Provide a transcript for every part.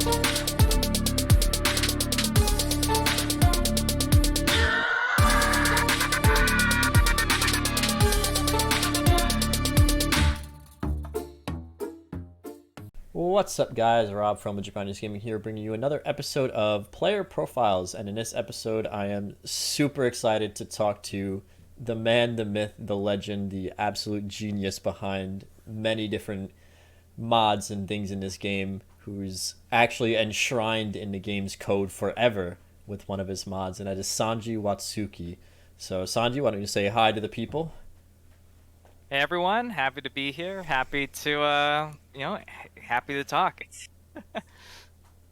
What's up, guys? Rob from Japanese Gaming here, bringing you another episode of Player Profiles. And in this episode, I am super excited to talk to the man, the myth, the legend, the absolute genius behind many different mods and things in this game, who's actually enshrined in the game's code forever with one of his mods, and that is SanjiWatsuki. So, Sanji, why don't you say hi to the people? Hey everyone, happy to be here. Happy to happy to talk.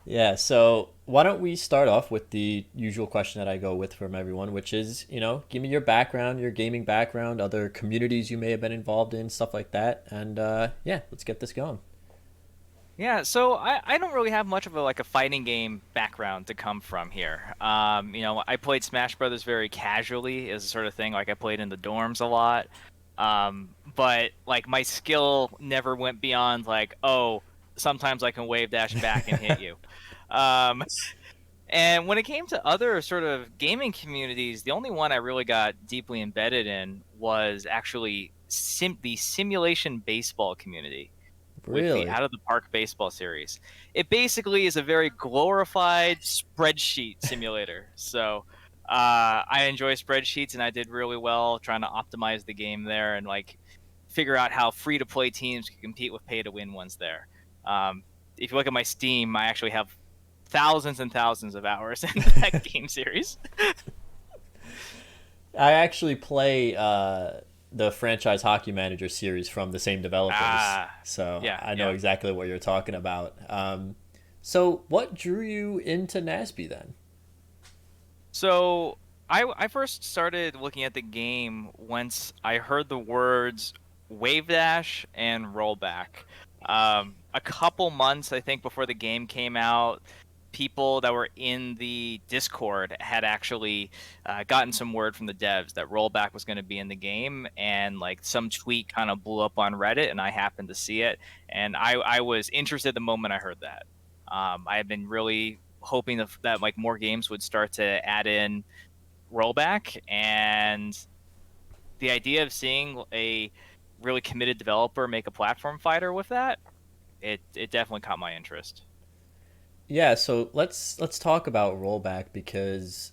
Yeah, so why don't we start off with the usual question that I go with from everyone, which is, give me your background, your gaming background, other communities you may have been involved in, stuff like that. And yeah, let's get this going. Yeah, so I don't really have much of a fighting game background to come from here. I played Smash Brothers very casually as a sort of thing. Like I played in the dorms a lot. But like my skill never went beyond like, oh, sometimes I can wave dash back and hit you. Um, and when it came to other sort of gaming communities, the only one I really got deeply embedded in was actually the simulation baseball community with the Really? Out of the Park baseball series. It basically is a very glorified spreadsheet simulator. So I enjoy spreadsheets, and I did really well trying to optimize the game there and like figure out how free-to-play teams can compete with pay-to-win ones there. If you look at my Steam, I actually have thousands and thousands of hours in that game series. I actually play the franchise Hockey Manager series from the same developers, so Yeah, I know yeah. exactly what you're talking about. So what drew you into NASB then? So I first started looking at the game once I heard the words wave dash and rollback. A couple months, I think, before the game came out, people that were in the Discord had actually gotten some word from the devs that rollback was going to be in the game, and like some tweet kind of blew up on Reddit, and I happened to see it, and I was interested the moment I heard that. I had been really hoping that like more games would start to add in rollback, and the idea of seeing a really committed developer make a platform fighter with that, it definitely caught my interest. Yeah, so let's talk about rollback because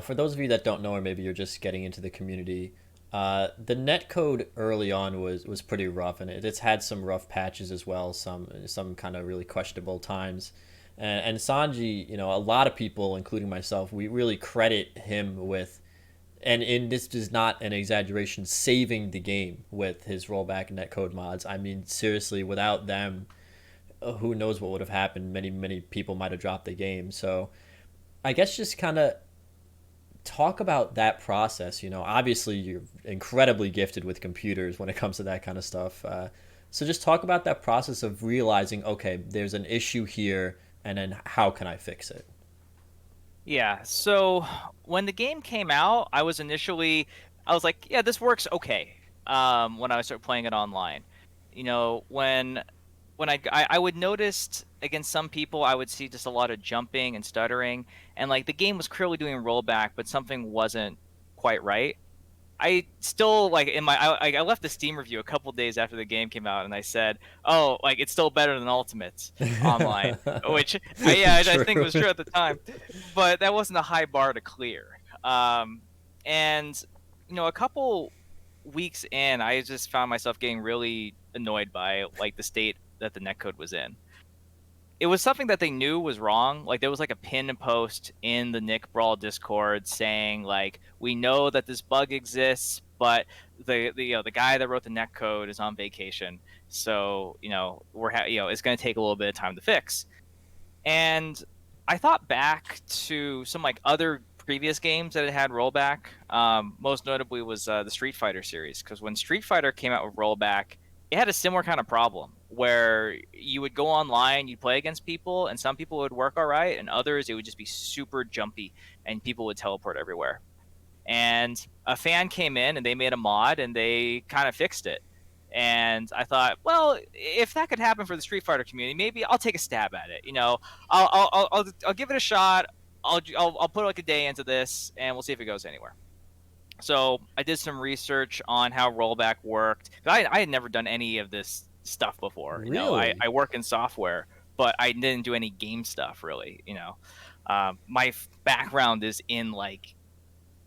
for those of you that don't know, or maybe you're just getting into the community, the netcode early on was pretty rough, and it's had some rough patches as well, some kind of really questionable times. And Sanji, a lot of people, including myself, we really credit him with, and this is not an exaggeration, saving the game with his rollback netcode mods. I mean, seriously, without them, who knows what would have happened? Many people might have dropped the game. So I guess just kind of talk about that process. Obviously you're incredibly gifted with computers when it comes to that kind of stuff. So just talk about that process of realizing, okay, there's an issue here, and then how can I fix it? Yeah, so when the game came out, I was like, yeah, this works okay. When I started playing it online, when I would notice against some people, I would see just a lot of jumping and stuttering, and like the game was clearly doing rollback, but something wasn't quite right. I still like I left the Steam review a couple days after the game came out, and I said, "Oh, like it's still better than Ultimates online," which I think True. was true at the time, but that wasn't a high bar to clear. And a couple weeks in, I just found myself getting really annoyed by like the state that the netcode was in. It was something that they knew was wrong. Like there was like a pin and post in the Nick Brawl Discord saying like, we know that this bug exists, but the guy that wrote the netcode is on vacation, so it's going to take a little bit of time to fix. And I thought back to some like other previous games that had rollback. Most notably was the Street Fighter series, because when Street Fighter came out with rollback, it had a similar kind of problem where you would go online, you'd play against people, and some people would work all right, and others it would just be super jumpy, and people would teleport everywhere. And a fan came in and they made a mod and they kind of fixed it. And I thought, well, if that could happen for the Street Fighter community, maybe I'll take a stab at it. I'll give it a shot. I'll put like a day into this, and we'll see if it goes anywhere. So I did some research on how rollback worked. I had never done any of this stuff before. Really? I work in software, but I didn't do any game stuff really. My background is in like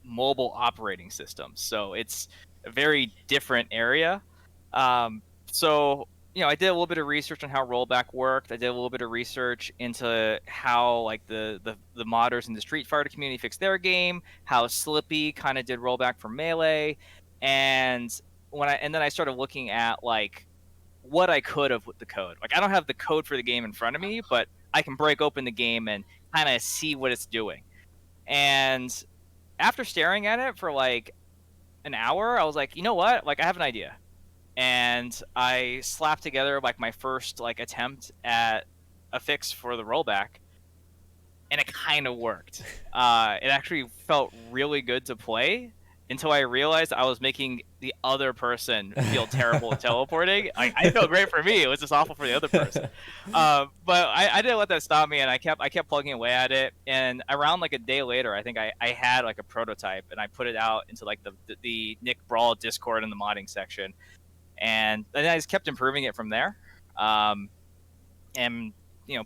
mobile operating systems, so it's a very different area. So I did a little bit of research on how rollback worked. I did a little bit of research into how like the modders in the Street Fighter community fixed their game, how Slippy kind of did rollback for Melee, and then I started looking at like what I could have with the code. Like I don't have the code for the game in front of me, but I can break open the game and kind of see what it's doing. And after staring at it for like an hour, I was like, you know what? Like I have an idea. And I slapped together like my first like attempt at a fix for the rollback, and it kind of worked. It actually felt really good to play until I realized I was making the other person feel terrible at teleporting. I felt great for me; it was just awful for the other person. But I didn't let that stop me, and I kept plugging away at it. And around like a day later, I think I had like a prototype, and I put it out into like the Nick Brawl Discord in the modding section, and then I just kept improving it from there. And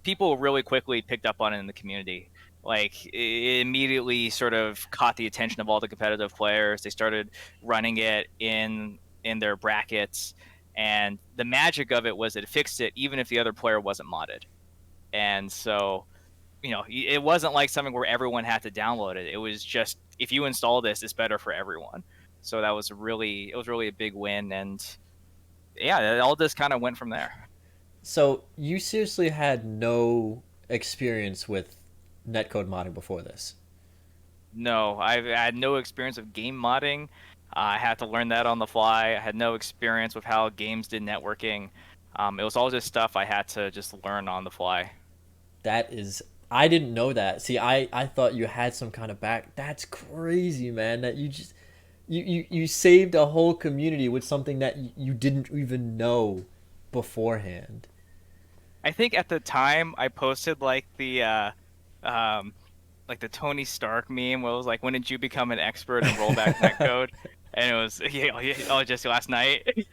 people really quickly picked up on it in the community. Like it immediately sort of caught the attention of all the competitive players. They started running it in their brackets, and the magic of it was it fixed it even if the other player wasn't modded. And so it wasn't like something where everyone had to download it. It was just if you install this, it's better for everyone. So it was really a big win, and yeah, all this kind of went from there. So you seriously had no experience with netcode modding before this? No, I've had no experience of game modding. I had to learn that on the fly. I had no experience with how games did networking. It was all just stuff I had to just learn on the fly. That is, I didn't know that. See, I thought you had some kind of back. That's crazy, man. That you just you saved a whole community with something that you didn't even know beforehand. I think at the time I posted um, like the Tony Stark meme where it was like, "When did you become an expert in rollback netcode?" And it was just last night.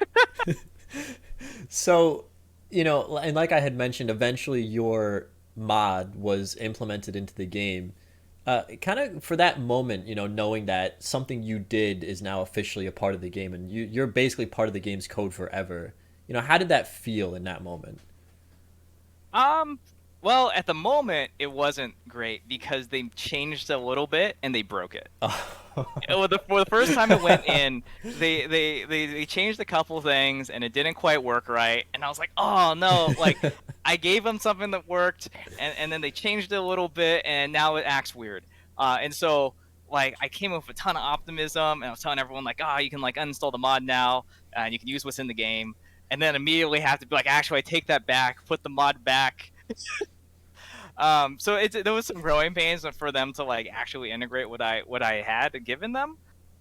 So, and like I had mentioned, eventually your mod was implemented into the game. Kind of for that moment, knowing that something you did is now officially a part of the game, and you're basically part of the game's code forever. How did that feel in that moment? Um, well, at the moment, it wasn't great because they changed a little bit and they broke it. For the first time it went in, they changed a couple things and it didn't quite work right. And I was like, oh no! Like I gave them something that worked, and then they changed it a little bit, and now it acts weird. And so like I came up with a ton of optimism, and I was telling everyone like, you can like uninstall the mod now, and you can use what's in the game. And then immediately have to be like, actually, I take that back, put the mod back. So there was some growing pains for them to like actually integrate what I had given them.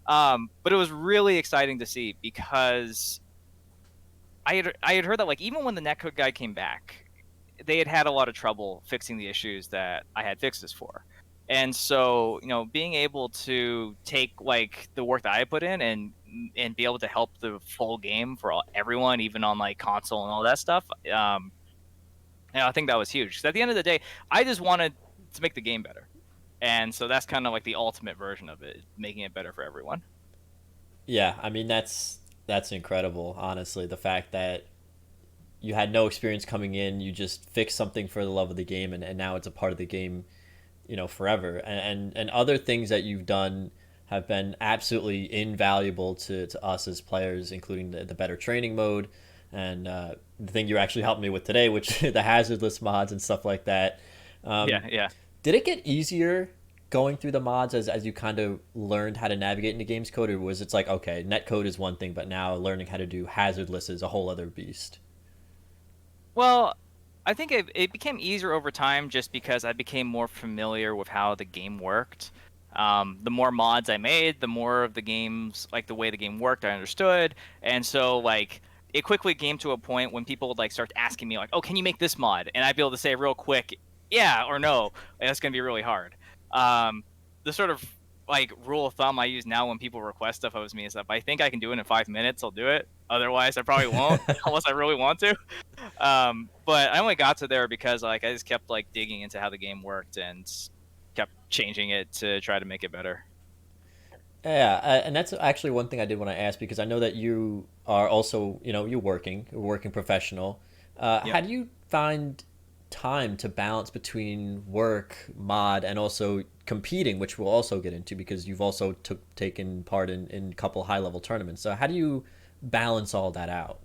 But it was really exciting to see because I had heard that like even when the netcode guy came back, they had a lot of trouble fixing the issues that I had fixes for. And so, being able to take like the work that I put in and be able to help the full game for everyone, even on like console and all that stuff, I think that was huge. Because at the end of the day, I just wanted to make the game better, and so that's kind of like the ultimate version of it, making it better for everyone. Yeah, I mean that's incredible. Honestly, the fact that you had no experience coming in, you just fixed something for the love of the game, and now it's a part of the game, forever. And other things that you've done have been absolutely invaluable to us as players, including the better training mode and the thing you actually helped me with today, which the hazardless mods and stuff like that. Um, Yeah, yeah. did it get easier going through the mods as you kind of learned how to navigate into games code, or was it like, okay, netcode is one thing, but now learning how to do hazardless is a whole other beast? Well, I think it became easier over time just because I became more familiar with how the game worked. The more mods I made, the more of the games, like the way the game worked, I understood. And so, like, it quickly came to a point when people would like start asking me like, "Oh, can you make this mod?" And I'd be able to say real quick, "Yeah" or "No," and that's gonna be really hard. Um, the sort of like rule of thumb I use now when people request stuff of me is that if I think I can do it in 5 minutes, I'll do it. Otherwise, I probably won't unless I really want to. But I only got to there because like I just kept like digging into how the game worked and kept changing it to try to make it better. Yeah, and that's actually one thing I did want to ask because I know that you are also, you're working professional. Yep. How do you find time to balance between work, mod, and also competing, which we'll also get into because you've also taken part in a couple high level tournaments. So how do you balance all that out?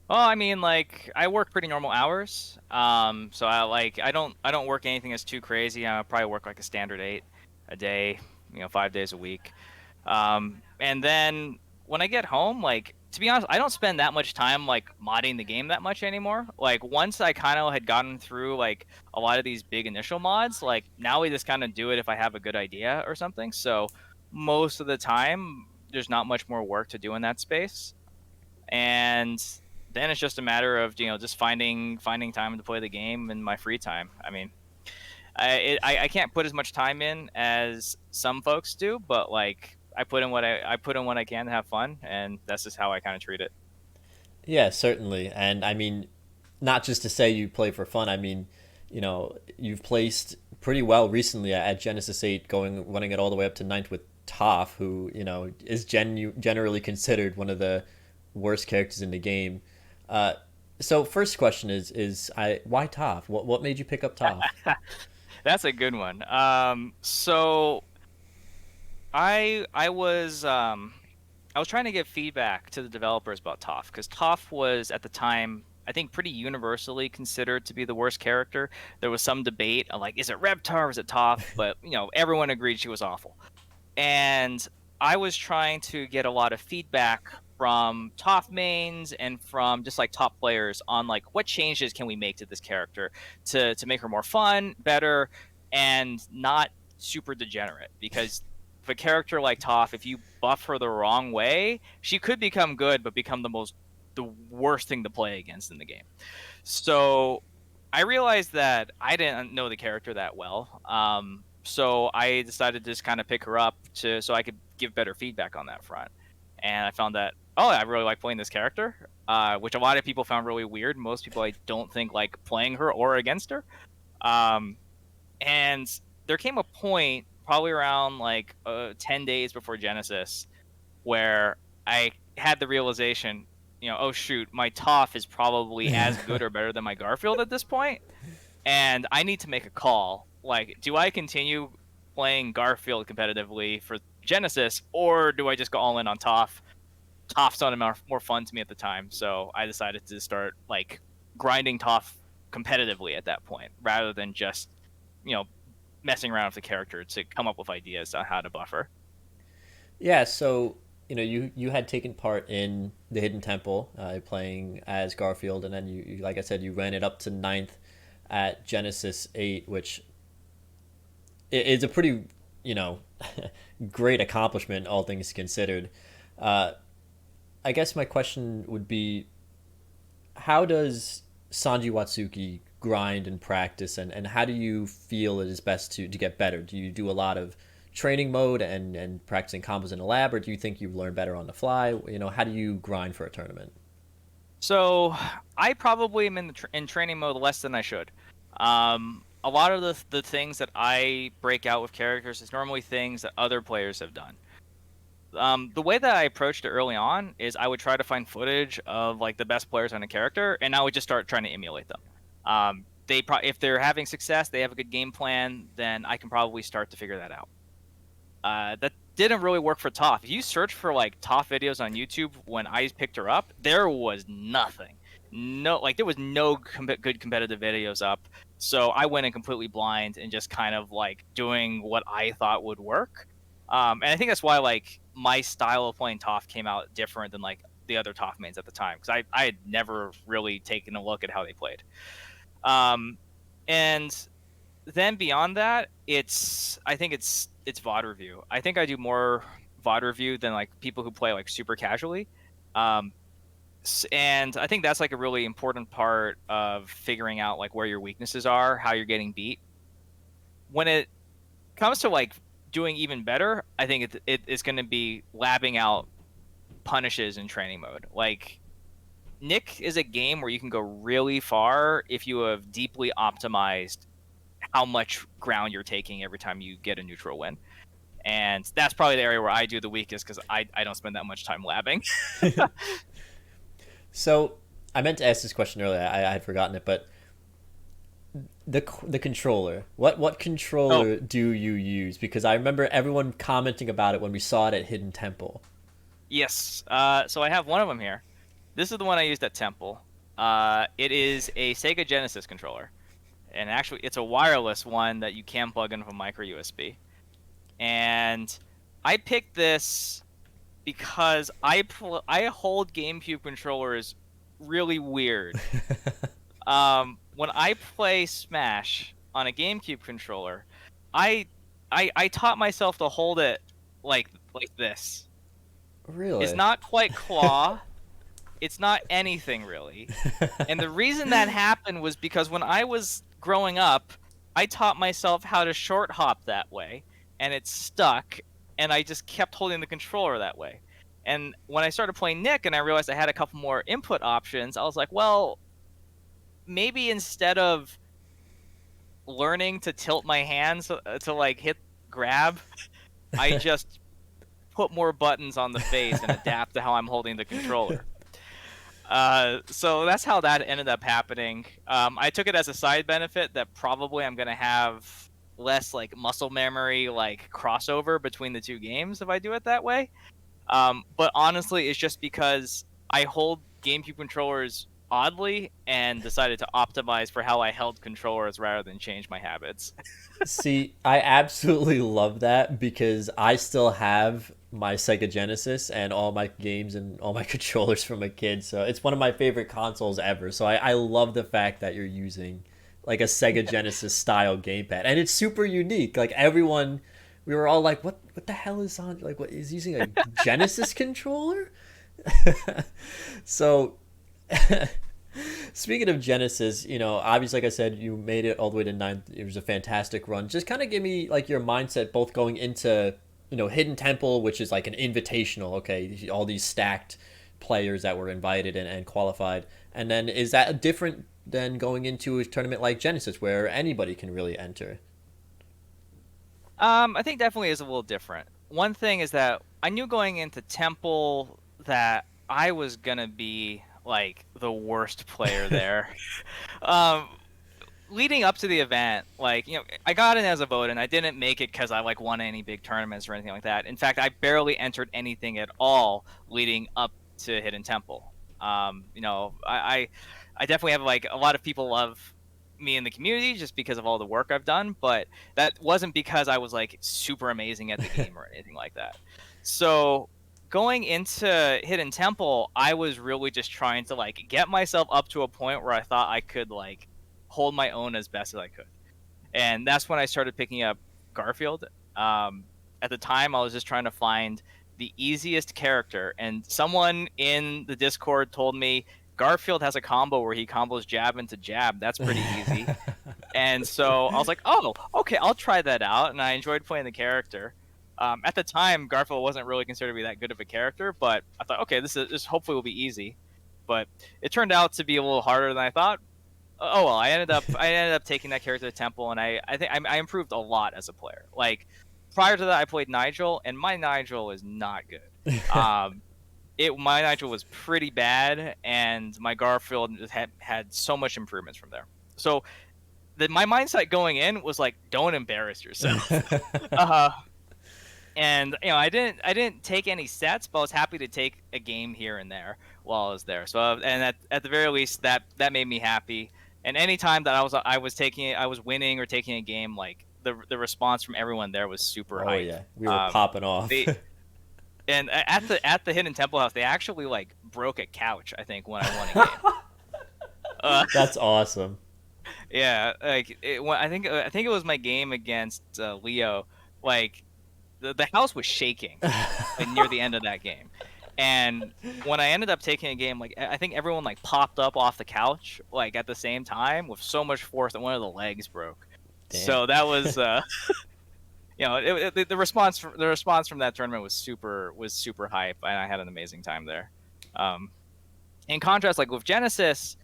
Well, I mean, like I work pretty normal hours. So I don't work anything that's too crazy. I probably work like a standard 8 a day, 5 days a week. And then when I get home, like to be honest, I don't spend that much time like modding the game that much anymore. Like once I kind of had gotten through like a lot of these big initial mods, like now we just kind of do it if I have a good idea or something. So most of the time, there's not much more work to do in that space, and then it's just a matter of just finding time to play the game in my free time. I mean, I can't put as much time in as some folks do, but like I put in what I can to have fun, and that's just how I kind of treat it. Yeah, certainly. And I mean, not just to say you play for fun. I mean, you've placed pretty well recently at Genesis 8, running it all the way up to ninth with Toph, who, is generally considered one of the worst characters in the game. Uh, so first question is why Toph? What made you pick up Toph? That's a good one. So I was trying to give feedback to the developers about Toph because Toph was at the time, I think, pretty universally considered to be the worst character. There was some debate of like, is it Reptar or is it Toph? But everyone agreed she was awful. And I was trying to get a lot of feedback from top mains and from just like top players on like what changes can we make to this character to make her more fun, better, and not super degenerate. Because if a character like Toph, if you buff her the wrong way, she could become good, but become the worst thing to play against in the game. So I realized that I didn't know the character that well. So I decided to just kind of pick her up so I could give better feedback on that front. And I found that, oh, I really like playing this character, which a lot of people found really weird. Most people I don't think like playing her or against her. Um, and there came a point probably around like 10 days before Genesis where I had the realization, oh shoot, my Toph is probably as good or better than my Garfield at this point, and I need to make a call. Like, do I continue playing Garfield competitively for Genesis, or do I just go all in on Toph? Toph sounded more fun to me at the time, so I decided to start like grinding Toph competitively at that point, rather than just you know messing around with the character to come up with ideas on how to buffer. Yeah, so you had taken part in the Hidden Temple, playing as Garfield, and then like I said, you ran it up to ninth at Genesis 8, which is a pretty you know great accomplishment, all things considered. Uh, I guess my question would be, how does SanjiWatsuki grind and practice, and how do you feel it is best to get better? Do you do a lot of training mode and practicing combos in a lab, or do you think you learn better on the fly? How do you grind for a tournament? So I probably am in training mode less than I should. A lot of the things that I break out with characters is normally things that other players have done. The way that I approached it early on is I would try to find footage of like the best players on a character, and I would just start trying to emulate them. If they're having success, they have a good game plan, then I can probably start to figure that out. That didn't really work for Toph. If you search for like Toph videos on YouTube when I picked her up, there was nothing. No, like there was no good competitive videos up. So I went in completely blind and just kind of like doing what I thought would work. And I think that's why like my style of playing Toph came out different than like the other Toph mains at the time, because I had never really taken a look at how they played. Um, and then beyond that, I think it's VOD review. I think I do more VOD review than like people who play like super casually. Um, And I think that's like a really important part of figuring out like where your weaknesses are, how you're getting beat. When it comes to like doing even better, I think it's going to be labbing out punishes in training mode. Like Nick is a game where you can go really far if you have deeply optimized how much ground you're taking every time you get a neutral win. And that's probably the area where I do the weakest because I don't spend that much time labbing. So I meant to ask this question earlier. I had forgotten it, but the controller. What Oh, controller do you use? Because I remember everyone commenting about it when we saw it at Hidden Temple. yes. So I have one of them here. This is the one I used at Temple. It is a Sega Genesis controller, and actually, it's a wireless one that you can plug into a micro USB. And I picked this because I hold GameCube controllers really weird. When I play Smash on a GameCube controller, I I taught myself to hold it like this. It's Really? not quite claw. It's not anything really. And the reason that happened was because when I was growing up, I taught myself how to short hop that way, and it stuck, and I just kept holding the controller that way. And when I started playing Nick and I realized I had a couple more input options, I was like, well, maybe instead of learning to tilt my hands to like hit grab, I just put more buttons on the face and adapt to how I'm holding the controller. So that's how that ended up happening. I took it as a side benefit that probably I'm gonna have less like muscle memory, like crossover between the two games if I do it that way. But honestly, it's just because I hold GameCube controllers oddly and decided to optimize for how I held controllers rather than change my habits. See, I absolutely love that because I still have my Sega Genesis and all my games and all my controllers from a kid. So it's one of my favorite consoles ever. So I love the fact that you're using like a Sega Genesis style gamepad. And it's super unique. Like everyone, we were all like, what the hell is on? Like, what is using a Genesis controller? So speaking of Genesis, obviously, like I said, you made it all the way to ninth. It was a fantastic run. Just kind of give me like your mindset, both going into Hidden Temple, which is like an invitational. Okay, all these stacked players that were invited and qualified, and then is that different than going into a tournament like Genesis, where anybody can really enter? I think definitely is a little different. One thing is that I knew going into Temple that I was gonna be like the worst player there. um, Leading up to the event, like I got in as a vote, and I didn't make it because I like won any big tournaments or anything like that. In fact, I barely entered anything at all leading up to Hidden Temple. I definitely have like a lot of people love me in the community just because of all the work I've done, but that wasn't because I was like super amazing at the game or anything like that. So going into Hidden Temple, I was really just trying to like get myself up to a point where I thought I could like hold my own as best as I could. And that's when I started picking up Garfield. At the time, I was just trying to find the easiest character, and someone in the Discord told me Garfield has a combo where he combos jab into jab. That's pretty easy. And so I was like, oh, okay, I'll try that out. And I enjoyed playing the character. At the time, Garfield wasn't really considered to be that good of a character, but I thought, okay, this hopefully will be easy. But it turned out to be a little harder than I thought. Oh well, I ended up taking that character to Temple, and I think I improved a lot as a player. Like prior to that, I played Nigel, and my Nigel is not good. My Nigel was pretty bad, and my Garfield had so much improvements from there. So my mindset going in was like, don't embarrass yourself. uh, and I didn't take any sets, but I was happy to take a game here and there while I was there. So and at the very least, that made me happy. And anytime that I was winning or taking a game, like the response from everyone there was super Oh hype. yeah, we were popping off. They and at the Hidden Temple House, they actually like broke a couch, I think, when I won a game. That's awesome. Yeah, like I think it was my game against Leo. Like the house was shaking like near the end of that game, And when I ended up taking a game, like I think everyone like popped up off the couch like at the same time with so much force that one of the legs broke. Damn. So that was the response from that tournament was super hype, and I had an amazing time there. Um, in contrast, like with Genesis,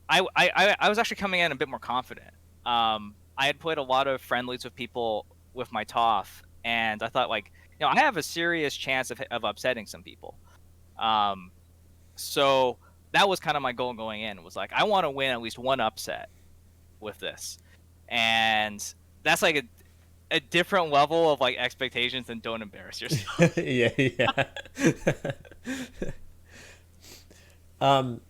I was actually coming in a bit more confident. I had played a lot of friendlies with people with my TOF, and I thought like I have a serious chance of upsetting some people. Um, so that was kind of my goal going in. Was like I want to win at least one upset with this, and that's like a different level of like expectations than don't embarrass yourself. Yeah, yeah. um,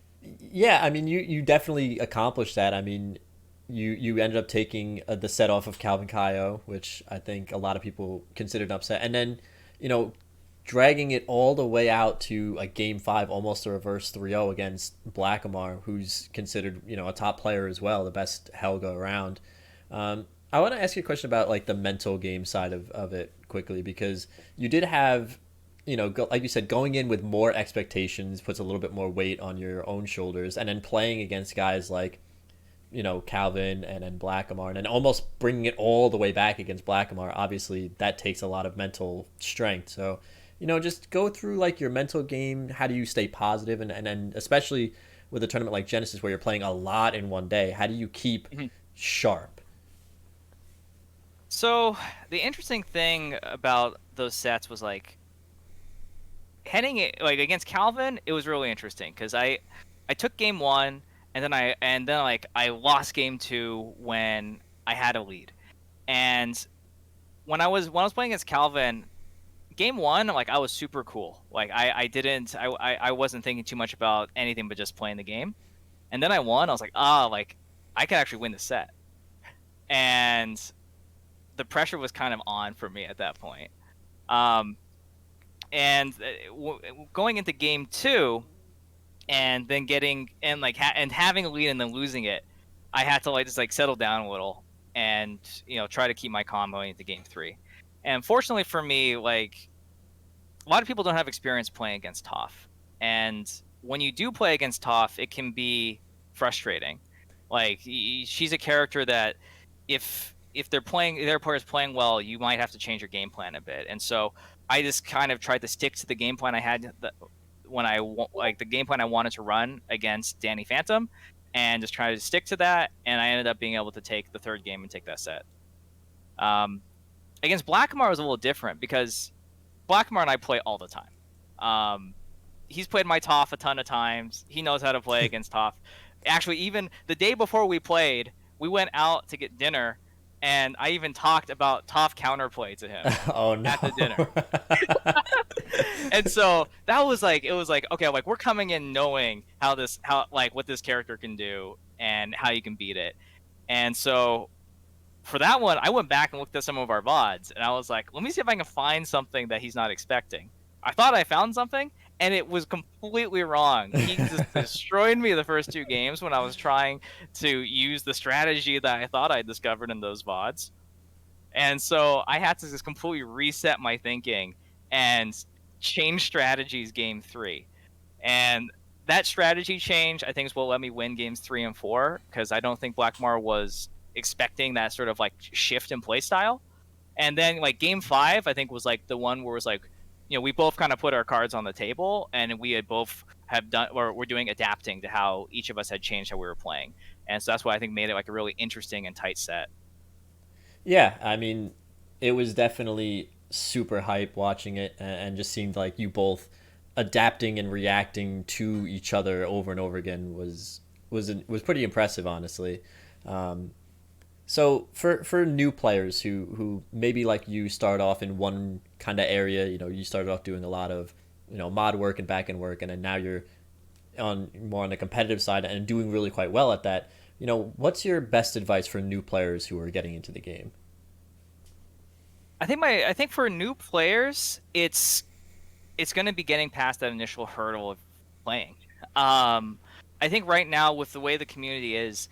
yeah, I mean, you definitely accomplished that. I mean, you ended up taking the set off of Calvin Kaio, which I think a lot of people considered an upset, and then you know dragging it all the way out to like game five, almost a reverse 3-0 against Blackamar, who's considered a top player as well, the best Helga around. I want to ask you a question about like the mental game side of it quickly, because you did have like you said, going in with more expectations puts a little bit more weight on your own shoulders, and then playing against guys like Calvin and then Blackamar, and then almost bringing it all the way back against Blackamar. Obviously, that takes a lot of mental strength. So, just go through like your mental game. How do you stay positive, and then especially with a tournament like Genesis where you're playing a lot in one day, how do you keep sharp? So the interesting thing about those sets was like heading it like against Calvin, it was really interesting because I took game one and then like I lost game two when I had a lead. And when I was playing against Calvin, game one, like I was super cool. Like I wasn't thinking too much about anything but just playing the game. And then I won. I was like, like I could actually win the set. And the pressure was kind of on for me at that point. Um, and going into game two, and then getting and like and having a lead and then losing it, I had to like just like settle down a little and try to keep my calm going into game three. And fortunately for me, like a lot of people don't have experience playing against Toph, and when you do play against Toph, it can be frustrating. Like she's a character that if their players playing well, you might have to change your game plan a bit. And so I just kind of tried to stick to the game plan I had when like the game plan I wanted to run against Danny Phantom, and just try to stick to that. And I ended up being able to take the third game and take that set. Um, Against Blackmar was a little different because Blackmar and I play all the time. He's played my Toph a ton of times. He knows how to play against Toph. Actually, even the day before we played, we went out to get dinner, and I even talked about Toph counterplay to him Oh no. at the dinner. And so that was like, it was like, okay, like we're coming in knowing how like what this character can do and how you can beat it. And so for that one, I went back and looked at some of our VODs, and I was like, let me see if I can find something that he's not expecting. I thought I found something, and it was completely wrong. He just destroyed me the first two games when I was trying to use the strategy that I thought I discovered in those VODs. And so I had to just completely reset my thinking and change strategies game three. And that strategy change, I think, is what let me win games 3 and 4, because I don't think Blackmar was expecting that sort of like shift in play style. And then like game 5, I think, was like the one where it was like, we both kind of put our cards on the table, and we had both have done, or we're doing adapting to how each of us had changed how we were playing. And so that's why I think made it like a really interesting and tight set. Yeah, I mean, it was definitely super hype watching it, and just seemed like you both adapting and reacting to each other over and over again was pretty impressive, honestly. Um, so for new players who maybe like you start off in one kind of area, you started off doing a lot of mod work and back end work, and then now you're on more on the competitive side and doing really quite well at that. What's your best advice for new players who are getting into the game? I think for new players, it's going to be getting past that initial hurdle of playing. I think right now with the way the community is,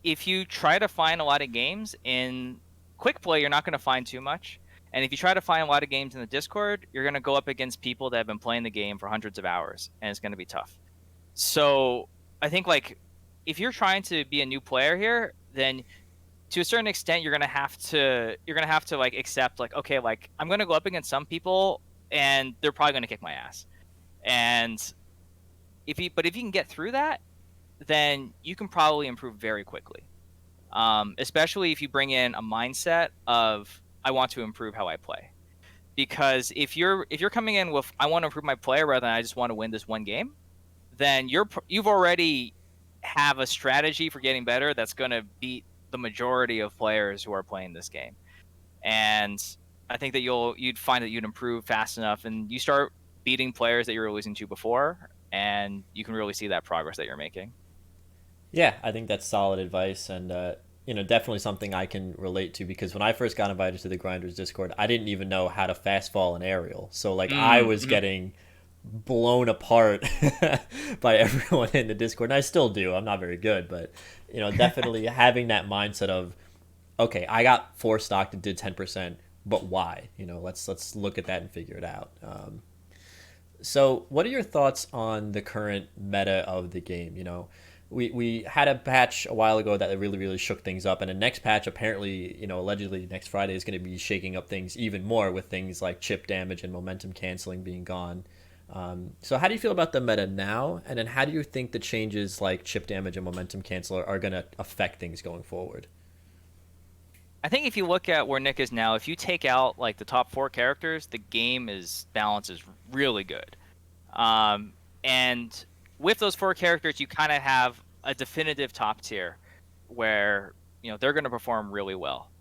if you try to find a lot of games in quick play, you're not going to find too much. And if you try to find a lot of games in the Discord, you're going to go up against people that have been playing the game for hundreds of hours, and it's going to be tough. So I think like if you're trying to be a new player here, then to a certain extent you're gonna have to like accept like, okay, like I'm gonna go up against some people and they're probably gonna kick my ass. And if you can get through that, then you can probably improve very quickly. Especially if you bring in a mindset of I want to improve how I play. Because if you're coming in with I want to improve my play rather than I just want to win this one game, then you've already have a strategy for getting better that's going to beat the majority of players who are playing this game. And I think that you'd find that you'd improve fast enough, and you start beating players that you were losing to before, and you can really see that progress that you're making. Yeah, I think that's solid advice, and definitely something I can relate to because when I first got invited to the Grinders Discord, I didn't even know how to fast fall an aerial. So like I was Mm-hmm. getting blown apart by everyone in the Discord, and I still do. I'm not very good, but definitely having that mindset of okay, I got four stocked and did 10%, but why? Let's look at that and figure it out. So, what are your thoughts on the current meta of the game? We had a patch a while ago that really really shook things up, and the next patch apparently, allegedly next Friday is going to be shaking up things even more with things like chip damage and momentum canceling being gone. So, how do you feel about the meta now? And then, how do you think the changes like chip damage and momentum cancel are going to affect things going forward? I think if you look at where Nick is now, if you take out like the top four characters, the game is balance is really good. Um, and with those four characters, you kind of have a definitive top tier where they're going to perform really well.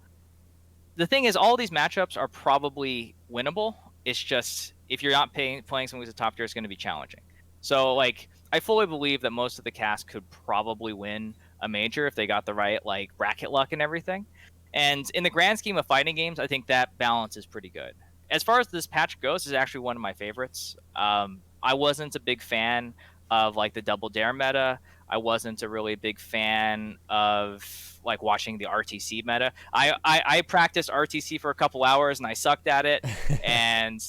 The thing is, all these matchups are probably winnable. It's just if you're not playing someone who's a top tier, it's going to be challenging. So like I fully believe that most of the cast could probably win a major if they got the right like bracket luck and everything. And in the grand scheme of fighting games, I think that balance is pretty good. As far as this patch goes, this is actually one of my favorites. I wasn't a big fan of like the double dare meta. I wasn't a really big fan of like watching the RTC meta. I practiced RTC for a couple hours and I sucked at it, and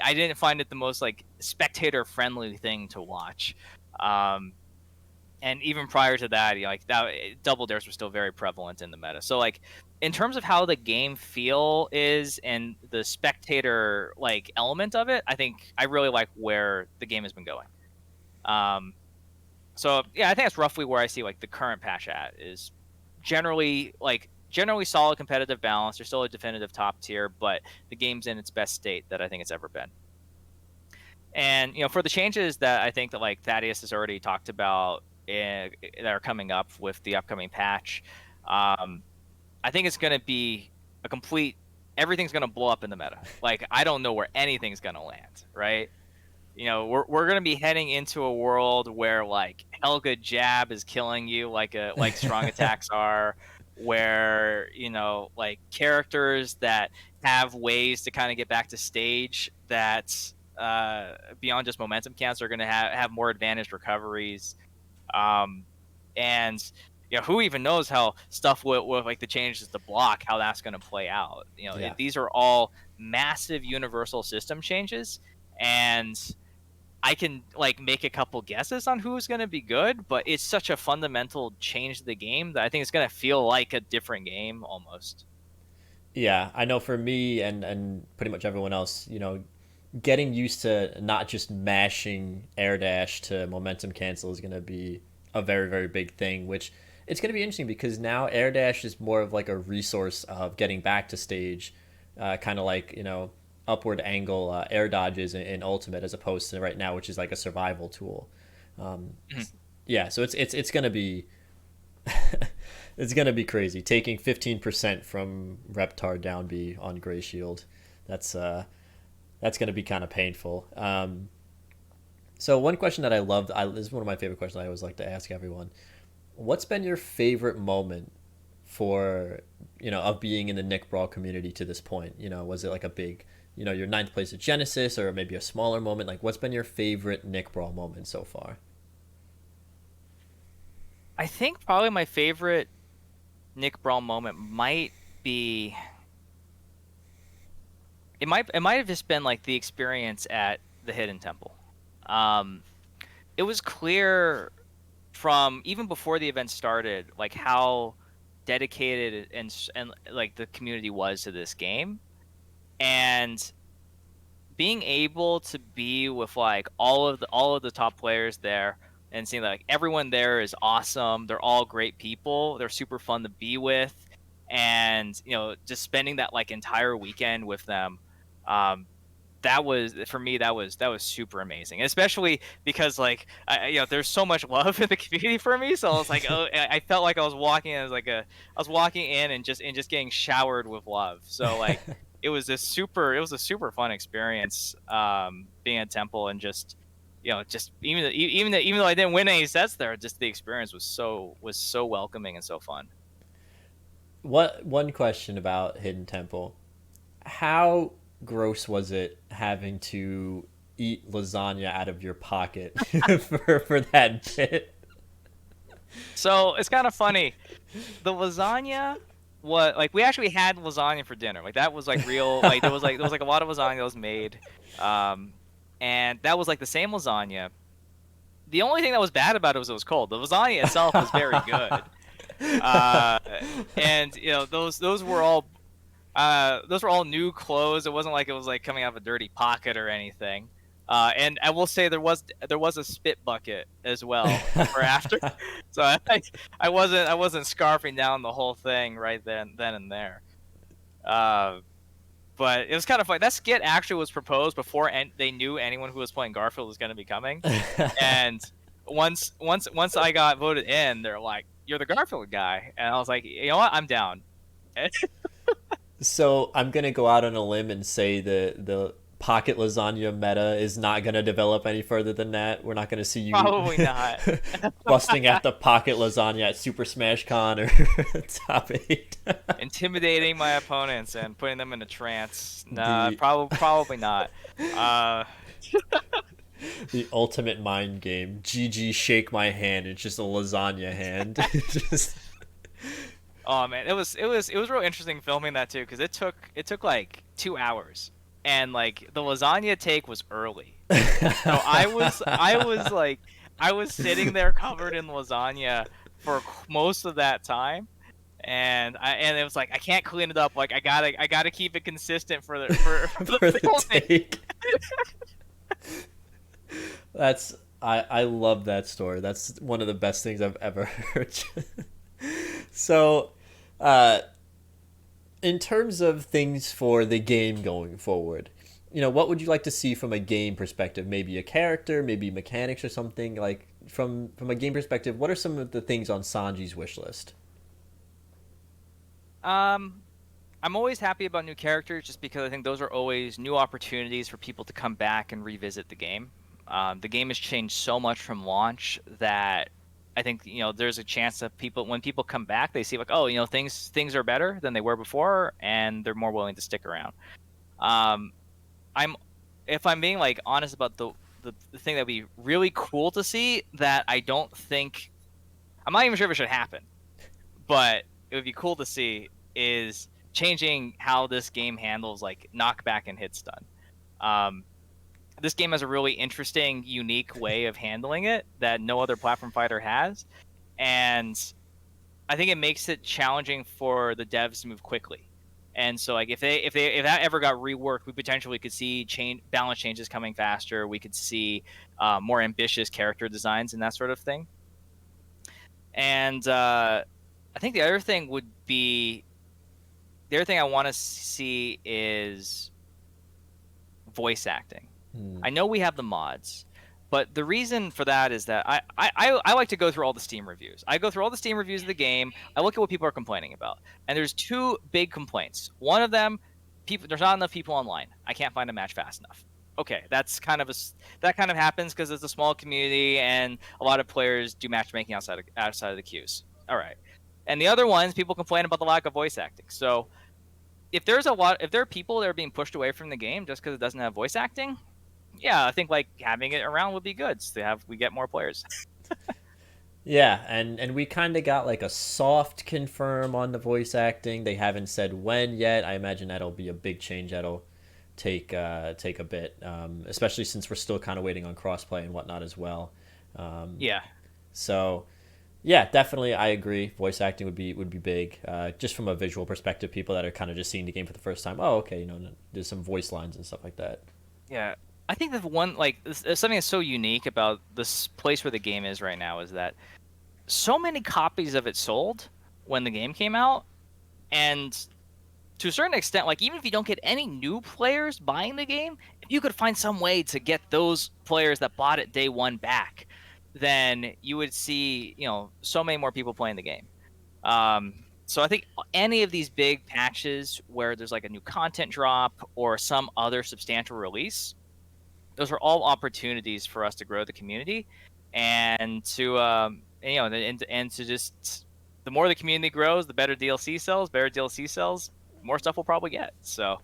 I didn't find it the most like spectator friendly thing to watch. Um, and even prior to that, like that, double dares were still very prevalent in the meta. So like in terms of how the game feel is and the spectator like element of it, I think I really like where the game has been going. Um, so yeah, I think that's roughly where I see like the current patch at is generally solid competitive balance. There's still a definitive top tier, but the game's in its best state that I think it's ever been. And for the changes that I think that like Thaddeus has already talked about that are coming up with the upcoming patch, I think it's going to be a complete. Everything's going to blow up in the meta. Like I don't know where anything's going to land, right? We're gonna be heading into a world where like Helga jab is killing you like strong attacks are, where like characters that have ways to kind of get back to stage that beyond just momentum counts are gonna have more advantaged recoveries, um, and who even knows how stuff with like the changes to block how that's gonna play out. Yeah. These are all massive universal system changes, and I can like make a couple guesses on who's going to be good, but it's such a fundamental change to the game that I think it's going to feel like a different game almost. Yeah, I know for me and pretty much everyone else, getting used to not just mashing air dash to momentum cancel is going to be a very very big thing, which it's going to be interesting because now air dash is more of like a resource of getting back to stage, kind of like upward angle air dodges in ultimate as opposed to right now which is like a survival tool. um, Mhm. yeah, so it's going to be it's gonna be crazy taking 15% from Reptar down B on Gray Shield. That's gonna be kind of painful. So one question that I loved, this is one of my favorite questions I always like to ask everyone. What's been your favorite moment for of being in the Nick Brawl community to this point? Was it like a big your ninth place at Genesis or maybe a smaller moment? Like what's been your favorite Nick Brawl moment so far? I think probably my favorite Nick Brawl moment might be it might have just been like the experience at the Hidden Temple. Um, it was clear from even before the event started, like how dedicated and like the community was to this game, and being able to be with like all of the top players there and seeing that like everyone there is awesome. They're all great people. They're super fun to be with, and just spending that like entire weekend with them. Um, that was for me. That was super amazing, especially because like there's so much love in the community for me. So I was like, oh, I felt like I was walking as like I was walking in and just getting showered with love. So like it was a super fun experience being at Temple and just even though I didn't win any sets there, just the experience was so welcoming and so fun. What one question about Hidden Temple? How gross was it having to eat lasagna out of your pocket for that bit? So it's kind of funny. The lasagna, what like we actually had lasagna for dinner. Like that was like real. Like there was like a lot of lasagna that was made, um, and that was like the same lasagna. The only thing that was bad about it was cold. The lasagna itself was very good, uh, and those were all new clothes. It wasn't like it was like coming out of a dirty pocket or anything. And I will say there was a spit bucket as well for after, so I wasn't scarfing down the whole thing right then and there. Uh, but it was kind of funny. That skit actually was proposed before they knew anyone who was playing Garfield was going to be coming, and once I got voted in, they're like, "You're the Garfield guy," and I was like, "You know what? I'm down." So I'm gonna go out on a limb and say the pocket lasagna meta is not gonna develop any further than that. We're not gonna see you Probably not. busting at the pocket lasagna at Super Smash Con or Top 8. Intimidating my opponents and putting them in a trance. Nah, the probably not. Uh, the ultimate mind game. GG shake my hand. It's just a lasagna hand. Just oh man, it was real interesting filming that too because it took like 2 hours and like the lasagna take was early, so I was sitting there covered in lasagna for most of that time. And it was like I can't clean it up. Like I gotta keep it consistent for the for the filming. take. That's I love that story. That's one of the best things I've ever heard. So, uh, in terms of things for the game going forward, what would you like to see from a game perspective? Maybe a character, maybe mechanics or something like from a game perspective. What are some of the things on Sanji's wish list? Um, I'm always happy about new characters just because I think those are always new opportunities for people to come back and revisit the game. The game has changed so much from launch that I think there's a chance that when people come back, they see like, oh, things are better than they were before, and they're more willing to stick around. Um, I'm if I'm being like honest about the thing that would be really cool to see that I don't think I'm not even sure if it should happen, but it would be cool to see is changing how this game handles like knockback and hit stun. Um, this game has a really interesting, unique way of handling it that no other platform fighter has, and I think it makes it challenging for the devs to move quickly. And so, like, if that ever got reworked, we potentially could see balance changes coming faster. We could see more ambitious character designs and that sort of thing. And I think the other thing I want to see is voice acting. Hmm. I know we have the mods, but the reason for that is that I like to go through all the Steam reviews. I go through all the Steam reviews of the game. I look at what people are complaining about, and there's two big complaints. One of them, there's not enough people online. I can't find a match fast enough. Okay, that kind of happens because it's a small community and a lot of players do matchmaking outside of the queues. All right, and the other ones, people complain about the lack of voice acting. So if there are people that are being pushed away from the game just because it doesn't have voice acting, yeah, I think like having it around would be good to we get more players. Yeah, and we kind of got like a soft confirm on the voice acting. They haven't said when yet. I imagine that'll be a big change. That'll take a bit, especially since we're still kind of waiting on crossplay and whatnot as well. Um, Yeah. so yeah, definitely, I agree. Voice acting would be big, just from a visual perspective. People that are kind of just seeing the game for the first time. Oh, okay, there's some voice lines and stuff like that. Yeah. I think that one like something that's so unique about this place where the game is right now is that so many copies of it sold when the game came out, and to a certain extent, like even if you don't get any new players buying the game, if you could find some way to get those players that bought it day one back, then you would see, so many more people playing the game. So I think any of these big patches where there's like a new content drop or some other substantial release, those are all opportunities for us to grow the community and to and to just the more the community grows, the better DLC sells. Better DLC sells, more stuff we'll probably get. So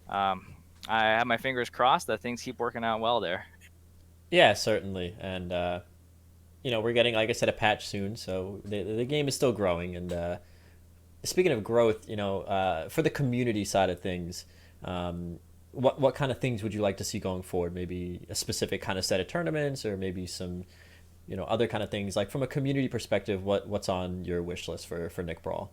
um, I have my fingers crossed that things keep working out well there. Yeah, certainly, and we're getting, like I said, a patch soon, so the game is still growing. And speaking of growth, for the community side of things, what kind of things would you like to see going forward? Maybe a specific kind of set of tournaments, or maybe some other kind of things. Like from a community perspective, what's on your wish list for Nick Brawl?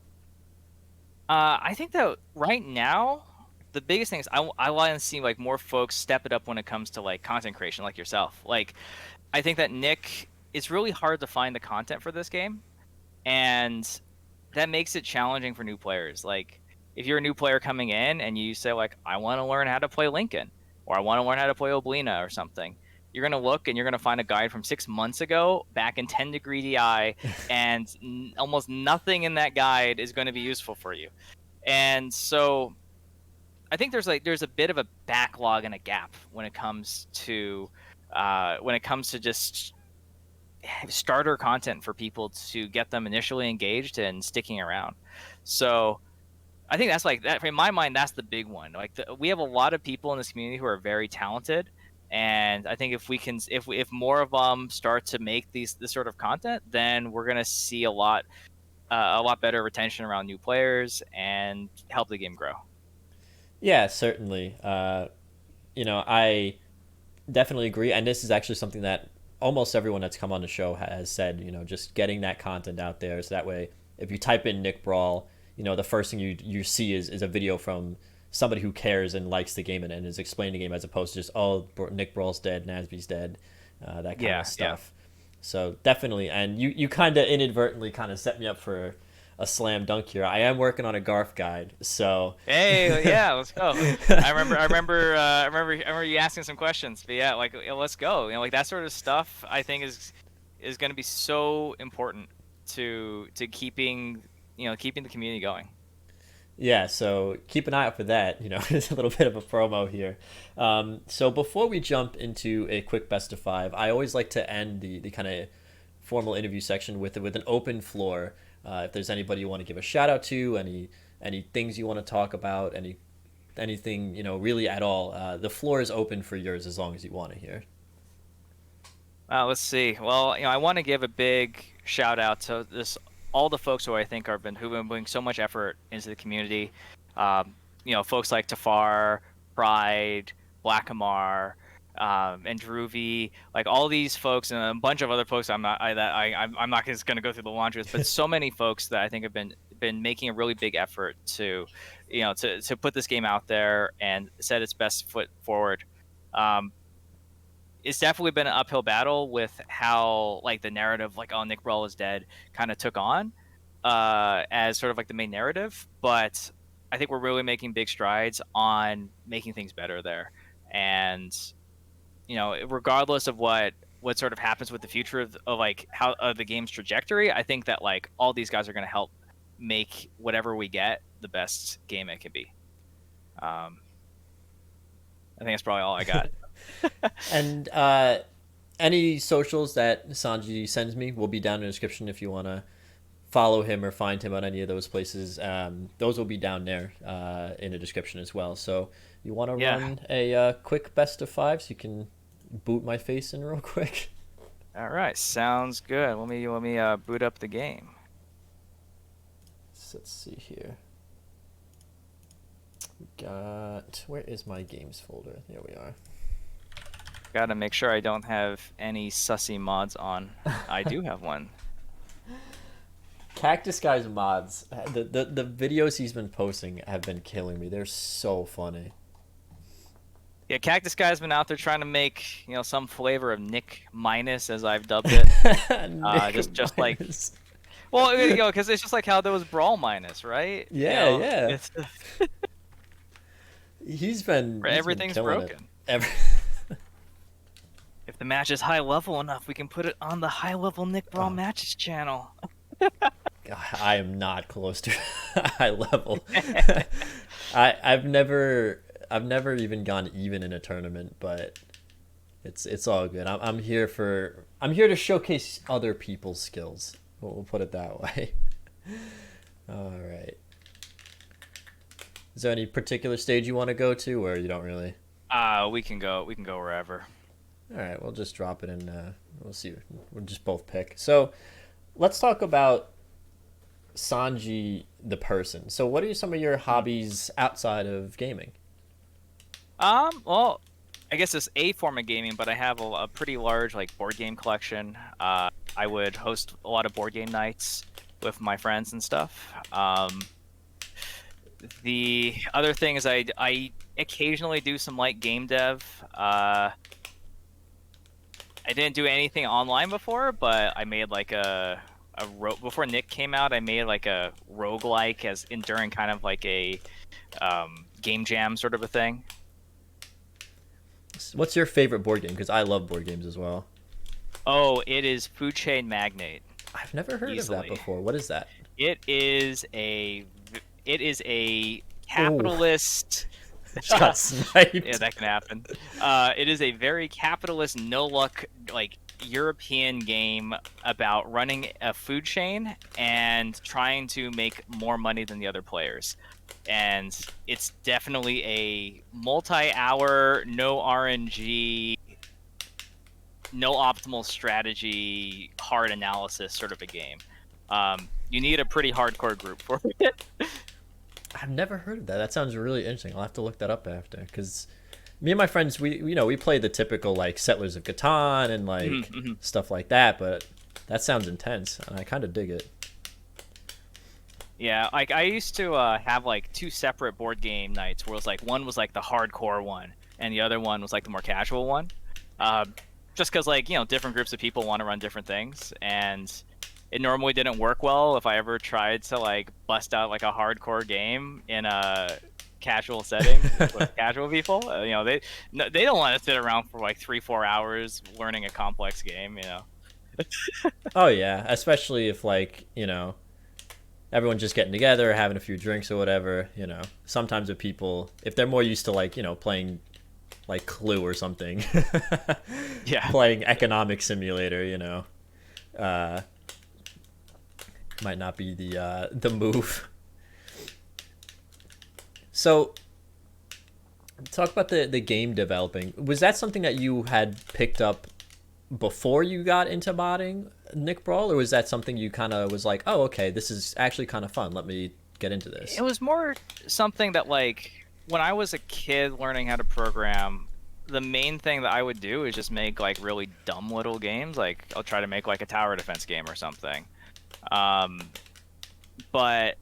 I think that right now the biggest thing is I want to see like more folks step it up when it comes to like content creation, like yourself. Like I think that Nick, it's really hard to find the content for this game, and that makes it challenging for new players. Like if you're a new player coming in and you say like I want to learn how to play Lincoln or I want to learn how to play Oblina or something, you're going to look and you're going to find a guide from 6 months ago back in 10 degree DI, and almost nothing in that guide is going to be useful for you. And so I think there's a bit of a backlog and a gap when it comes to just starter content for people to get them initially engaged and sticking around. So I think that's like that in my mind. That's the big one. Like we have a lot of people in this community who are very talented, and I think if we can, if more of them start to make this sort of content, then we're gonna see a lot better retention around new players and help the game grow. Yeah, certainly. I definitely agree, and this is actually something that almost everyone that's come on the show has said. Just getting that content out there, so that way, if you type in Nick Brawl, the first thing you see is a video from somebody who cares and likes the game and is explaining the game, as opposed to just, oh, Nick Brawl's dead, Nasby's dead, that kind of Yeah, yeah. stuff. So definitely, and you kind of inadvertently kind of set me up for a slam dunk here. I am working on a Garth guide, so Hey, yeah, let's go. I remember you asking some questions, but yeah, like let's go. Like that sort of stuff, I think is going to be so important to keeping the community going. yeah, so keep an eye out for that. It's a little bit of a promo here. So before we jump into a quick best of five, I always like to end the kind of formal interview section with an open floor. If there's anybody you want to give a shout out to, any things you want to talk about, anything really at all, the floor is open for yours as long as you want to hear. Let's see. Well, I want to give a big shout out to this all the folks who've been putting so much effort into the community. Folks like Tafar, Pride, Blackamar, and Droovy, like all these folks and a bunch of other folks. I'm not just going to go through the laundry list, but so many folks that I think have been making a really big effort to put this game out there and set its best foot forward. Um, it's definitely been an uphill battle with how like the narrative, like oh Nick Brawl is dead, kind of took on as sort of like the main narrative. But I think we're really making big strides on making things better there. And regardless of what sort of happens with the future of like how of the game's trajectory, I think that like all these guys are going to help make whatever we get the best game it can be. I think that's probably all I got. And any socials that Sanji sends me will be down in the description if you want to follow him or find him on any of those places. Those will be down there in the description as well. So you want to Yeah. run a quick best of five so you can boot my face in real quick? All right. Sounds good. Let me boot up the game. Let's see here. Got, where is my games folder? There we are. Gotta make sure I don't have any sussy mods on. I do have one. Cactus Guy's mods, the videos he's been posting have been killing me. They're so funny. Yeah, Cactus Guy's been out there trying to make, some flavor of Nick Minus, as I've dubbed it. Nick Just like, Minus. well, because it's just like how there was Brawl Minus, right? Yeah, yeah. It's, He's been everything's killing broken. It. If the match is high level enough, we can put it on the high level Nick Brawl matches channel. I am not close to high level. I've never even gone even in a tournament, but it's all good. I'm here to showcase other people's skills. We'll put it that way. All right. Is there any particular stage you want to go to, or you don't really? We can go wherever. All right, we'll just drop it in. We'll see. We'll just both pick. So, let's talk about Sanji the person. So, what are some of your hobbies outside of gaming? Well, I guess it's a form of gaming, but I have a pretty large board game collection. I would host a lot of board game nights with my friends and stuff. The other thing is I occasionally do some light game dev. I didn't do anything online before, but I made before Nick came out, I made a roguelike as during kind of a game jam sort of a thing. What's your favorite board game? Because I love board games as well. Oh, it is Food Chain Magnate. I've never heard of that before. What is that? It is a capitalist. Just got sniped. Yeah, that can happen. It is a very capitalist, no luck, European game about running a food chain and trying to make more money than the other players. And it's definitely a multi-hour, no RNG, no optimal strategy, hard analysis sort of a game. You need a pretty hardcore group for it. I've never heard of that. That sounds really interesting. I'll have to look that up after, because me and my friends, we play the typical Settlers of Catan and stuff like that, but that sounds intense, and I kind of dig it. Yeah, I used to have two separate board game nights where it was one was the hardcore one, and the other one was the more casual one. Just because different groups of people want to run different things, and it normally didn't work well if I ever tried to bust out a hardcore game in a casual setting with casual people. They don't want to sit around for 3-4 hours learning a complex game. Oh yeah, especially if everyone's just getting together, having a few drinks or whatever. Sometimes with people, if they're more used to playing Clue or something, yeah, playing Economic Simulator, might not be the move. So, talk about the game developing. Was that something that you had picked up before you got into modding Nick Brawl, or was that something you kind of was oh, okay, this is actually kind of fun, let me get into this? It was more something that when I was a kid learning how to program, the main thing that I would do is just make really dumb little games. I'll try to make a tower defense game or something. But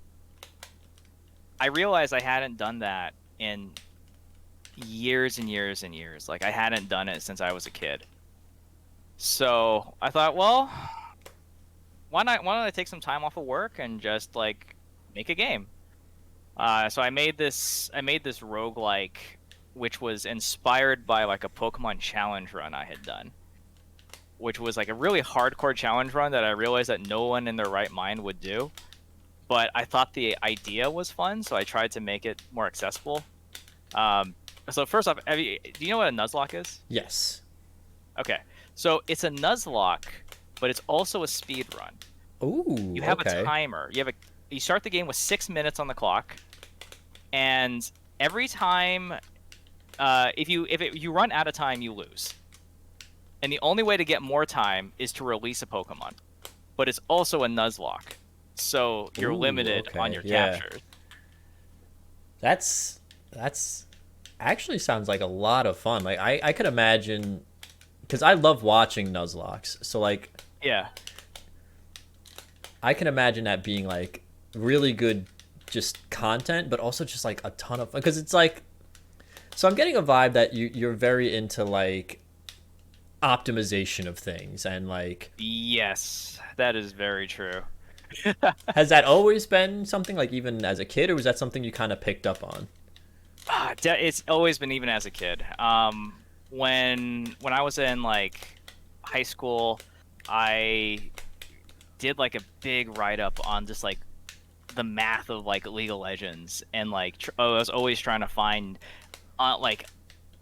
I realized I hadn't done that in years and years and years. I hadn't done it since I was a kid. So I thought, well, why don't I take some time off of work and just make a game? So I made this roguelike, which was inspired by a Pokemon challenge run I had done, which was a really hardcore challenge run that I realized that no one in their right mind would do. But I thought the idea was fun, so I tried to make it more accessible. So first off, do you know what a Nuzlocke is? Yes. Okay, so it's a Nuzlocke, but it's also a speed run. Ooh, you have okay. a timer. You start the game with 6 minutes on the clock, and every time, if you run out of time, you lose. And the only way to get more time is to release a Pokemon, but it's also a Nuzlocke, so you're limited on your captures. That's That's actually sounds like a lot of fun. Like I could imagine because I love watching Nuzlocks. So like Yeah. I can imagine that being like really good just content, but also just like a ton of because it's like so I'm getting a vibe that you're very into like optimization of things and like Yes, that is very true. has that always been something like even as a kid or was that something you kind of picked up on? It's always been even as a kid. When I was in like high school, I did like a big write up on just like the math of like League of Legends, and like I was always trying to find like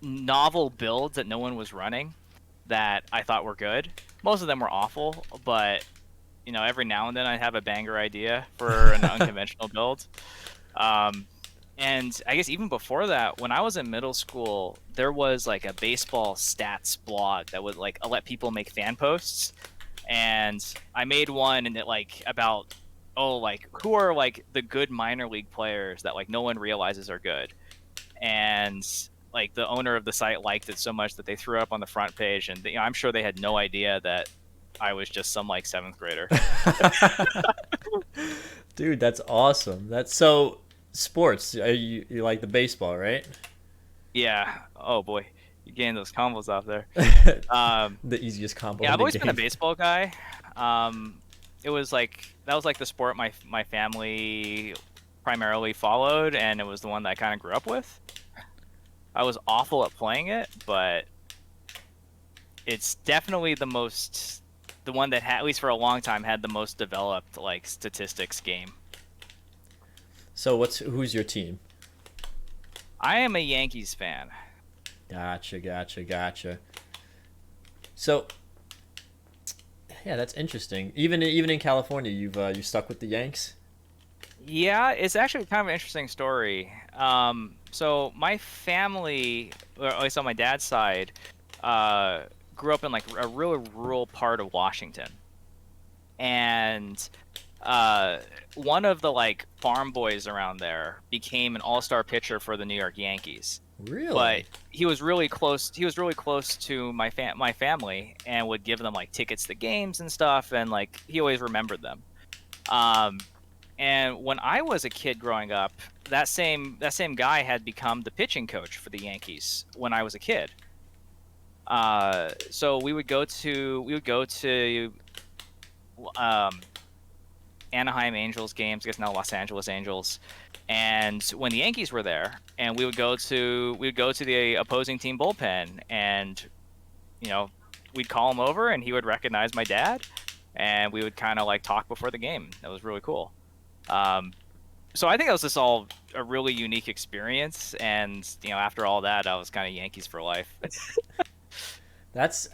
novel builds that no one was running that I thought were good. Most of them were awful, but every now and then I have a banger idea for an unconventional build. Um, and I guess even before that, when I was in middle school, there was like a baseball stats blog that would like let people make fan posts, and I made one and it like about like who are like the good minor league players that like no one realizes are good, and like the owner of the site liked it so much that they threw it up on the front page, and I'm sure they had no idea that I was just some like seventh grader. Dude, that's awesome. That's so sports. You like the baseball, right? Yeah. Oh boy, you gained those combos off there. The easiest combo Yeah, in I've the always been a game. baseball guy. It was like that was like the sport my family primarily followed, and it was the one that I kind of grew up with. I was awful at playing it, but it's definitely the one that had, at least for a long time, had the most developed like statistics game. So who's your team? I am a Yankees fan. Gotcha. So yeah, that's interesting. Even in California, you stuck with the Yanks. Yeah, it's actually kind of an interesting story. So my family, or at least on my dad's side, uh, grew up in like a really rural part of Washington, and uh, one of the like farm boys around there became an all-star pitcher for the New York Yankees. But Really? he was really close. He was really close to my family, and would give them like tickets to games and stuff, and like he always remembered them. Um, and when I was a kid growing up, that same guy had become the pitching coach for the Yankees when I was a kid. So we would go to um, Anaheim Angels games, I guess now Los Angeles Angels, and when the Yankees were there, and we would go to the opposing team bullpen, and you know we'd call him over, and he would recognize my dad, and we would kind of like talk before the game. That was really cool. Um, so I think that was just all a really unique experience, and after all that, I was kind of Yankees for life. That's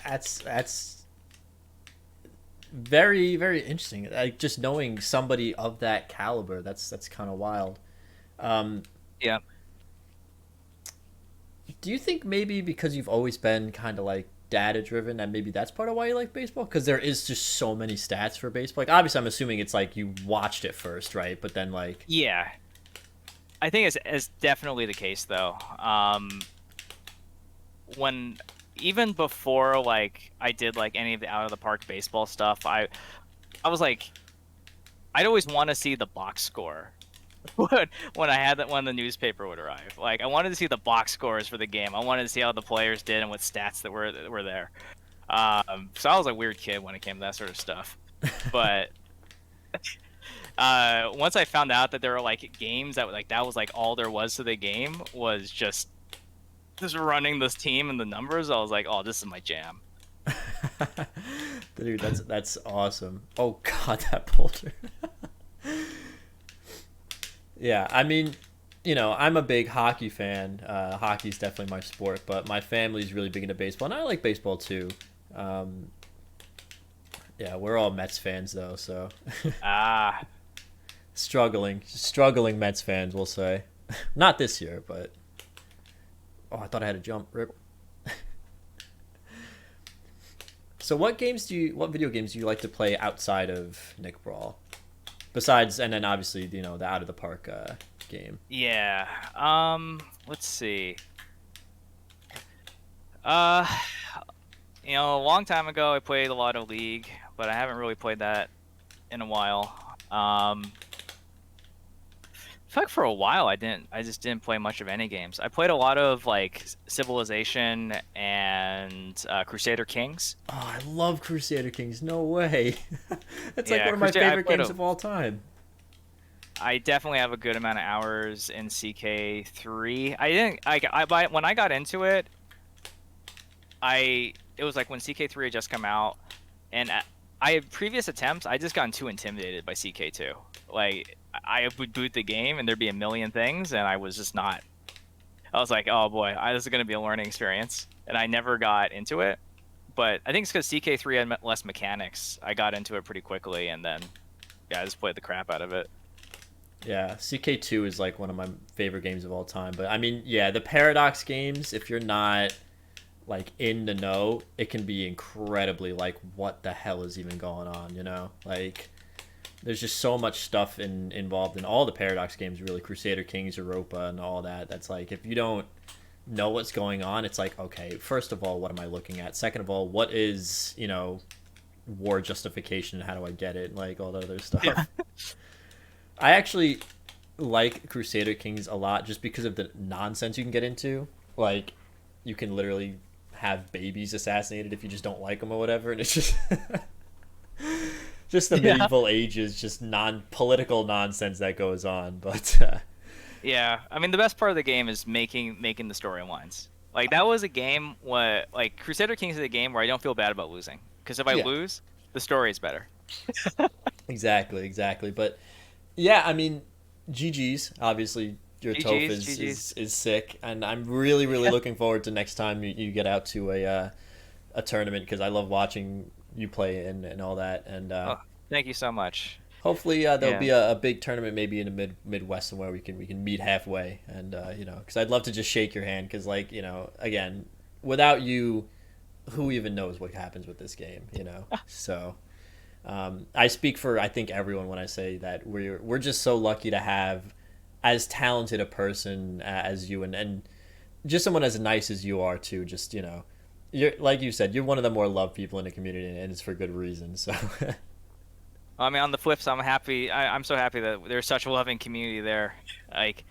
very interesting. Like just knowing somebody of that caliber, that's kind of wild. Um, Yeah. do you think maybe because you've always been kind of like data driven that maybe that's part of why you like baseball? Because there is just so many stats for baseball. Like obviously, I'm assuming it's like you watched it first, right? But then like Yeah, I think it's definitely the case though. When even before like I did like any of the out of the park baseball stuff, I was like I'd always want to see the box score when I had that when the newspaper would arrive. Like I wanted to see the box scores for the game. I wanted to see how the players did and what stats that were there. So I was a weird kid when it came to that sort of stuff. But once I found out that there were like games that was like all there was to the game was just running this team and the numbers, I was like, oh, this is my jam. dude, that's awesome. Oh god, that boulder. Yeah, I mean, I'm a big hockey fan. Hockey's definitely my sport, but my family's really big into baseball, and I like baseball too. Um, yeah, we're all Mets fans though, so Ah, struggling Mets fans, we'll say. Not this year, but oh, I thought I had a jump. Rip. So, what video games do you like to play outside of Nick Brawl? Besides, and then obviously, the out of the park. game? Yeah. Let's see. Uh, a long time ago I played a lot of League, but I haven't really played that in a while. I feel like for a while I just didn't play much of any games. I played a lot of like Civilization and Crusader Kings. Oh, I love Crusader Kings. No way. That's like Yeah, one of my Crusader. favorite games of all time. I definitely have a good amount of hours in CK3. I didn't. When I got into it, it was like when CK3 had just come out, and I had previous attempts. I just gotten too intimidated by CK2. Like I would boot the game and there'd be a million things, and I was just not. I was like, oh boy, this is going to be a learning experience, and I never got into it. But I think it's because CK3 had less mechanics. I got into it pretty quickly, and then yeah, I just played the crap out of it. Yeah, CK2 is like one of my favorite games of all time. But I mean, yeah, the Paradox games, if you're not like in the know, it can be incredibly like what the hell is even going on, you know? Like there's just so much stuff involved in all the Paradox games, really. Crusader Kings, Europa, and all that. That's like if you don't know what's going on, it's like, okay, first of all, what am I looking at? Second of all, what is, war justification? How do I get it? Like all that other stuff. Yeah. I actually like Crusader Kings a lot just because of the nonsense you can get into. Like, you can literally have babies assassinated if you just don't like them or whatever, and it's just just the Yeah. medieval ages, just political nonsense that goes on. But Yeah, I mean the best part of the game is making the storylines. Like that was a game where like Crusader Kings is a game where I don't feel bad about losing because if I yeah, lose, the story is better. exactly, exactly. But yeah, I mean, GG's. Obviously, your Toph GG's, is, GG's. is is sick, and I'm really really looking forward to next time you get out to a tournament because I love watching you play and all that. And Oh, thank you so much. hopefully there'll Yeah. be a big tournament maybe in the Midwest somewhere we can meet halfway. And because I'd love to just shake your hand because like again, without you, who even knows what happens with this game? So. I speak for I think everyone when I say that we're just so lucky to have as talented a person as you and just someone as nice as you are too. Just you're like you said, you're one of the more loved people in the community, and it's for good reason. So I mean, on the flip side, I'm happy. I'm so happy that there's such a loving community there. Like,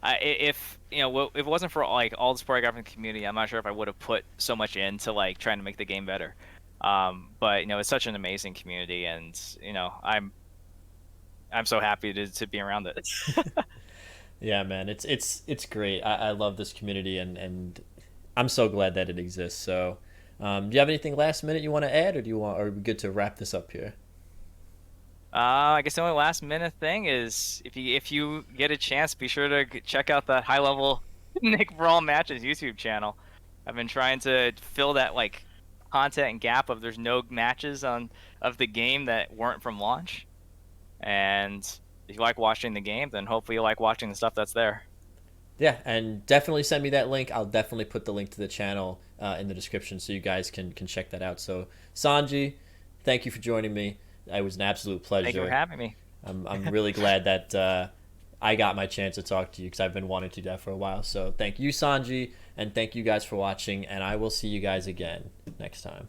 if if it wasn't for like all the support I got from the community, I'm not sure if I would have put so much into like trying to make the game better. But it's such an amazing community, and I'm so happy to be around it. yeah, man, it's great. I love this community, and I'm so glad that it exists. So, do you have anything last minute you want to add, or are we good to wrap this up here? I guess the only last minute thing is if you get a chance, be sure to check out the high level Nick Brawl matches YouTube channel. I've been trying to fill that like content and gap of there's no matches of the game that weren't from launch. And if you like watching the game, then hopefully you like watching the stuff that's there. Yeah, and definitely send me that link. I'll definitely put the link to the channel in the description so you guys can check that out. So, Sanji, thank you for joining me. It was an absolute Thank you for pleasure. having me. I'm really glad that I got my chance to talk to you because I've been wanting to do that for a while. So, thank you, Sanji, and thank you guys for watching. And I will see you guys again next time.